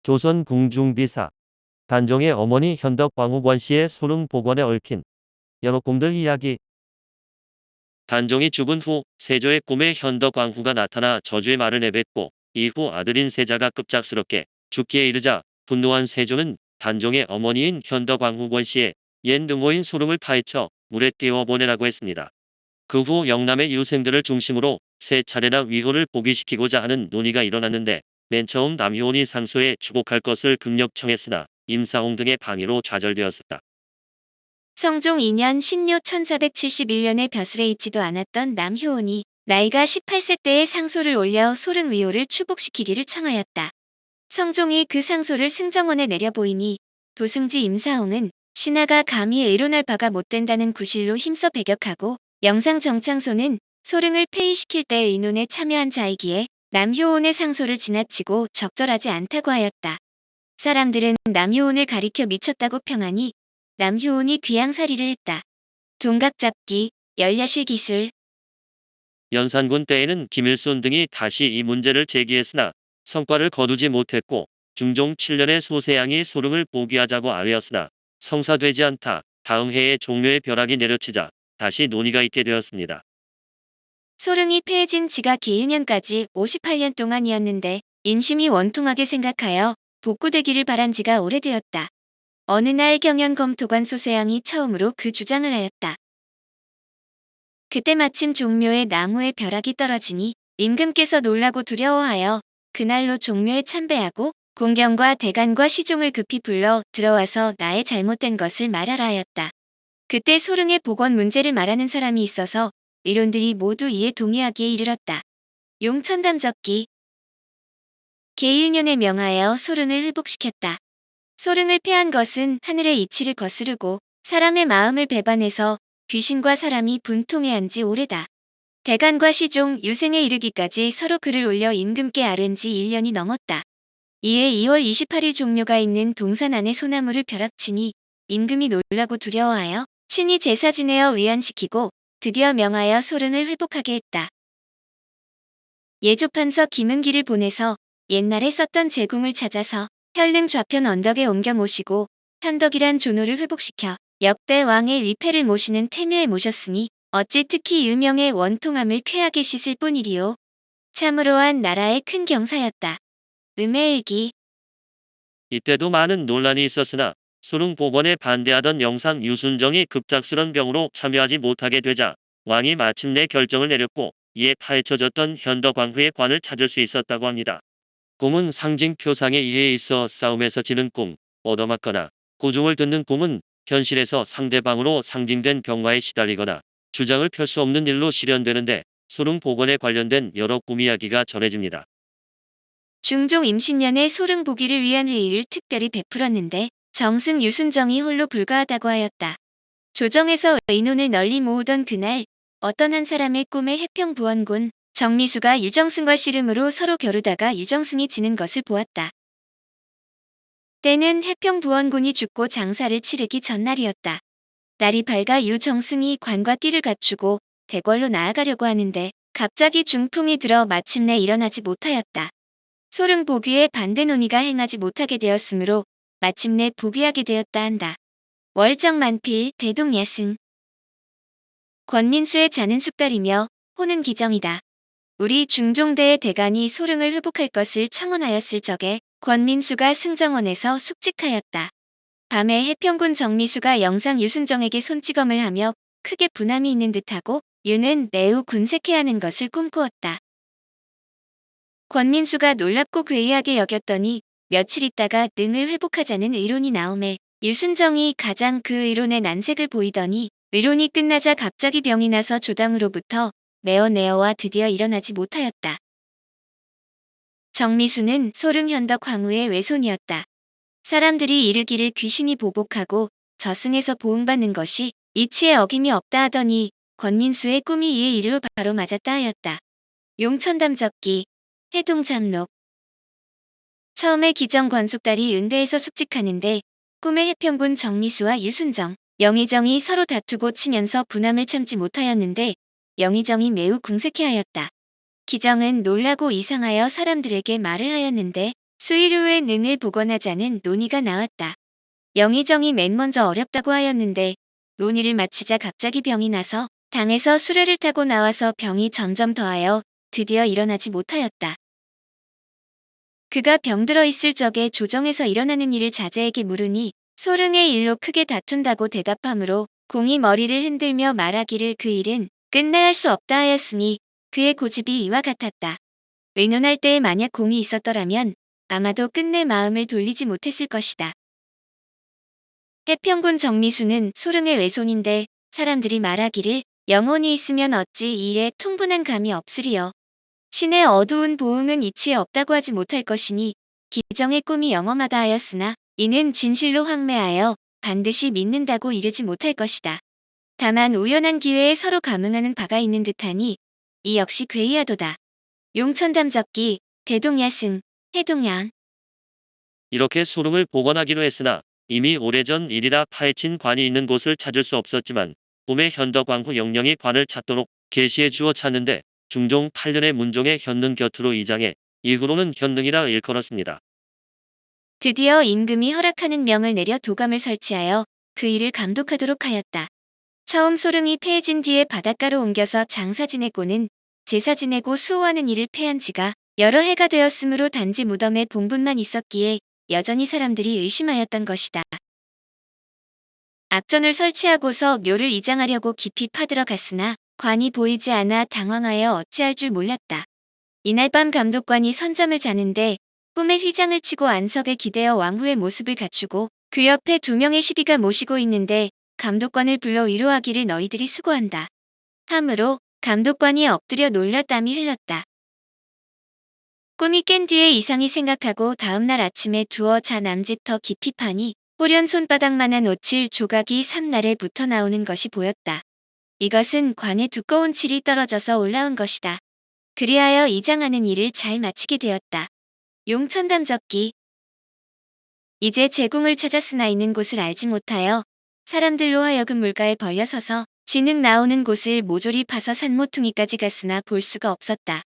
조선 궁중비사 단종의 어머니 현덕광후권 씨의 소릉 복원에 얽힌 여러 꿈들 이야기. 단종이 죽은 후 세조의 꿈에 현덕광후가 나타나 저주의 말을 내뱉고 이후 아들인 세자가 급작스럽게 죽기에 이르자 분노한 세조는 단종의 어머니인 현덕광후권 씨의 옛 능호인 소릉을 파헤쳐 물에 띄워 보내라고 했습니다. 그 후 영남의 유생들을 중심으로 세 차례나 위호를 복위시키고자 하는 논의가 일어났는데 맨 처음 남효원이 상소에 추복할 것을 극력 청했으나 임사홍 등의 방해로 좌절되었습니다. 성종 2년 신묘 1471년에 벼슬에 있지도 않았던 남효원이 나이가 18세 때에 상소를 올려 소릉 위호를 추복시키기를 청하였다. 성종이 그 상소를 승정원에 내려보이니 도승지 임사홍은 신하가 감히 의논할 바가 못 된다는 구실로 힘써 배격하고 영상 정창소는 소릉을 폐위시킬 때 의논에 참여한 자이기에 남효원의 상소를 지나치고 적절하지 않다고 하였다. 사람들은 남효원을 가리켜 미쳤다고 평하니 남효원이 귀양살이를 했다. 동각잡기, 열야실 기술. 연산군 때에는 김일손 등이 다시 이 문제를 제기했으나 성과를 거두지 못했고 중종 7년에 소세양이 소릉을 복위하자고 아뢰었으나 성사되지 않다. 다음 해에 종묘의 벼락이 내려치자 다시 논의가 있게 되었습니다. 소릉이 폐해진 지가 계유년까지 58년 동안이었는데 인심이 원통하게 생각하여 복구되기를 바란 지가 오래되었다. 어느 날 경연검토관 소세양이 처음으로 그 주장을 하였다. 그때 마침 종묘에 나무에 벼락이 떨어지니 임금께서 놀라고 두려워하여 그날로 종묘에 참배하고 공경과 대간과 시종을 급히 불러 들어와서 나의 잘못된 것을 말하라 하였다. 그때 소릉의 복원 문제를 말하는 사람이 있어서 의론들이 모두 이에 동의하기에 이르렀다. 용천담적기. 계유년에 명하여 소릉을 회복시켰다. 소릉을 폐한 것은 하늘의 이치를 거스르고 사람의 마음을 배반해서 귀신과 사람이 분통해한 지 오래다. 대간과 시종, 유생에 이르기까지 서로 글을 올려 임금께 아른 지 1년이 넘었다. 이에 2월 28일 종묘가 있는 동산 안에 소나무를 벼락치니 임금이 놀라고 두려워하여 친히 제사 지내어 의안시키고 드디어 명하여 소릉을 회복하게 했다. 예조판서 김은기를 보내서 옛날에 썼던 제궁을 찾아서 현릉 좌편 언덕에 옮겨 모시고 현덕이란 존호를 회복시켜 역대 왕의 위패를 모시는 태묘에 모셨으니 어찌 특히 유명의 원통함을 쾌하게 씻을 뿐이리요. 참으로한 나라의 큰 경사였다. 음해일기. 이때도 많은 논란이 있었으나 소릉 복원에 반대하던 영상 유순정이 급작스런 병으로 참여하지 못하게 되자 왕이 마침내 결정을 내렸고 이에 파헤쳐졌던 현덕광후의 관을 찾을 수 있었다고 합니다. 꿈은 상징 표상에 의해 있어 싸움에서 지는 꿈, 얻어맞거나 고중을 듣는 꿈은 현실에서 상대방으로 상징된 병화에 시달리거나 주장을 펼 수 없는 일로 실현되는데 소릉 복원에 관련된 여러 꿈 이야기가 전해집니다. 중종 임신년에 소릉 보기를 위한 회의를 특별히 베풀었는데 정승 유순정이 홀로 불가하다고 하였다. 조정에서 의논을 널리 모으던 그날 어떤 한 사람의 꿈에 해평부원군 정미수가 유정승과 씨름으로 서로 겨루다가 유정승이 지는 것을 보았다. 때는 해평부원군이 죽고 장사를 치르기 전날이었다. 날이 밝아 유정승이 관과 띠를 갖추고 대궐로 나아가려고 하는데 갑자기 중풍이 들어 마침내 일어나지 못하였다. 소릉 복위에 반대 논의가 행하지 못하게 되었으므로 마침내 복위하게 되었다 한다. 월정만필 대동야승. 권민수의 자는 숙달이며 호는 기정이다. 우리 중종대의 대간이 소릉을 회복할 것을 청원하였을 적에 권민수가 승정원에서 숙직하였다. 밤에 해평군 정미수가 영상 유순정에게 손찌검을 하며 크게 분함이 있는 듯하고 유는 매우 군색해하는 것을 꿈꾸었다. 권민수가 놀랍고 괴이하게 여겼더니 며칠 있다가 능을 회복하자는 의론이 나오매 유순정이 가장 그 의론에 난색을 보이더니 의론이 끝나자 갑자기 병이 나서 조당으로부터 내어와 드디어 일어나지 못하였다. 정미수는 소릉 현덕 황후의 외손이었다. 사람들이 이르기를 귀신이 보복하고 저승에서 보응받는 것이 이치에 어김이 없다 하더니 권민수의 꿈이 이에 이르러 바로 맞았다 하였다. 용천담적기, 해동잠록. 처음에 기정 권숙달이 은대에서 숙직하는데 꿈의 해평군 정미수와 유순정, 영의정이 서로 다투고 치면서 분함을 참지 못하였는데 영의정이 매우 궁색해하였다. 기정은 놀라고 이상하여 사람들에게 말을 하였는데 수일 후에 능을 복원하자는 논의가 나왔다. 영의정이 맨 먼저 어렵다고 하였는데 논의를 마치자 갑자기 병이 나서 당에서 수레를 타고 나와서 병이 점점 더하여 드디어 일어나지 못하였다. 그가 병들어 있을 적에 조정에서 일어나는 일을 자제에게 물으니 소릉의 일로 크게 다툰다고 대답하므로 공이 머리를 흔들며 말하기를 그 일은 끝내야 할 수 없다 하였으니 그의 고집이 이와 같았다. 의논할 때에 만약 공이 있었더라면 아마도 끝내 마음을 돌리지 못했을 것이다. 해평군 정미수는 소릉의 외손인데 사람들이 말하기를 영혼이 있으면 어찌 이 일에 통분한 감이 없으리요. 신의 어두운 보응은 이치에 없다고 하지 못할 것이니 기정의 꿈이 영험하다 하였으나 이는 진실로 황매하여 반드시 믿는다고 이르지 못할 것이다. 다만 우연한 기회에 서로 감응하는 바가 있는 듯하니 이 역시 괴이하도다. 용천담적기, 대동야승, 해동양. 이렇게 소릉을 복원하기로 했으나 이미 오래전 일이라 파헤친 관이 있는 곳을 찾을 수 없었지만 꿈의 현덕왕후 영령이 관을 찾도록 계시해 주어 찾는데 중종 8년의 문종의 현능 곁으로 이장해 이후로는 현능이라 일컬었습니다. 드디어 임금이 허락하는 명을 내려 도감을 설치하여 그 일을 감독하도록 하였다. 처음 소릉이 폐해진 뒤에 바닷가로 옮겨서 장사 지내고는 제사 지내고 수호하는 일을 폐한 지가 여러 해가 되었으므로 단지 무덤에 봉분만 있었기에 여전히 사람들이 의심하였던 것이다. 악전을 설치하고서 묘를 이장하려고 깊이 파들어갔으나 관이 보이지 않아 당황하여 어찌할 줄 몰랐다. 이날 밤 감독관이 선잠을 자는데 꿈에 휘장을 치고 안석에 기대어 왕후의 모습을 갖추고 그 옆에 2명의 시비가 모시고 있는데 감독관을 불러 위로하기를 너희들이 수고한다. 하므로 감독관이 엎드려 놀라 땀이 흘렀다. 꿈이 깬 뒤에 이상히 생각하고 다음날 아침에 두어 자 남짓 더 깊이 파니 호련 손바닥만한 오칠 조각이 삼날에 붙어 나오는 것이 보였다. 이것은 관에 두꺼운 칠이 떨어져서 올라온 것이다. 그리하여 이장하는 일을 잘 마치게 되었다. 용천담적기. 이제 제궁을 찾았으나 있는 곳을 알지 못하여 사람들로 하여금 물가에 벌려서서 진흙 나오는 곳을 모조리 파서 산모퉁이까지 갔으나 볼 수가 없었다.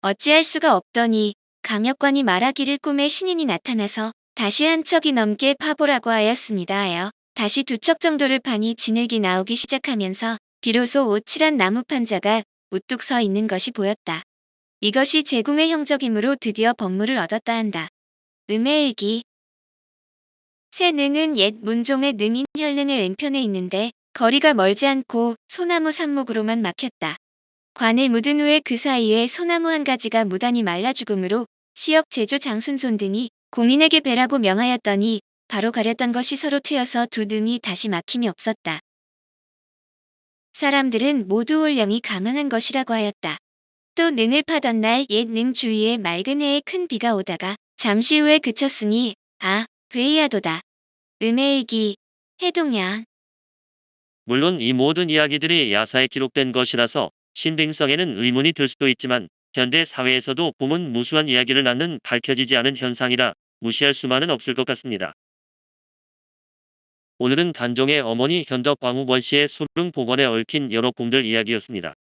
어찌할 수가 없더니 강역관이 말하기를 꿈에 신인이 나타나서 다시 한 척이 넘게 파보라고 하였습니다 하여 다시 2척 정도를 파니 진흙이 나오기 시작하면서 비로소 오칠한 나무 판자가 우뚝 서 있는 것이 보였다. 이것이 제궁의 형적이므로 드디어 법무를 얻었다 한다. 음해일기. 새 능은 옛 문종의 능인 혈능의 왼편에 있는데 거리가 멀지 않고 소나무 삽목으로만 막혔다. 관을 묻은 후에 그 사이에 소나무 한 가지가 무단히 말라 죽음으로 시역 제조 장순손 등이 공인에게 배라고 명하였더니 바로 가렸던 것이 서로 트여서 2 등이 다시 막힘이 없었다. 사람들은 모두 올령이 감흥한 것이라고 하였다. 또 능을 파던 날 옛 능 주위에 맑은 해에 큰 비가 오다가 잠시 후에 그쳤으니 괴이하도다. 음해일기, 해동양. 물론 이 모든 이야기들이 야사에 기록된 것이라서 신빙성에는 의문이 들 수도 있지만 현대 사회에서도 꿈은 무수한 이야기를 낳는 밝혀지지 않은 현상이라 무시할 수만은 없을 것 같습니다. 오늘은 단종의 어머니 현덕 광후 권씨의 소릉 복원에 얽힌 여러 꿈들 이야기였습니다.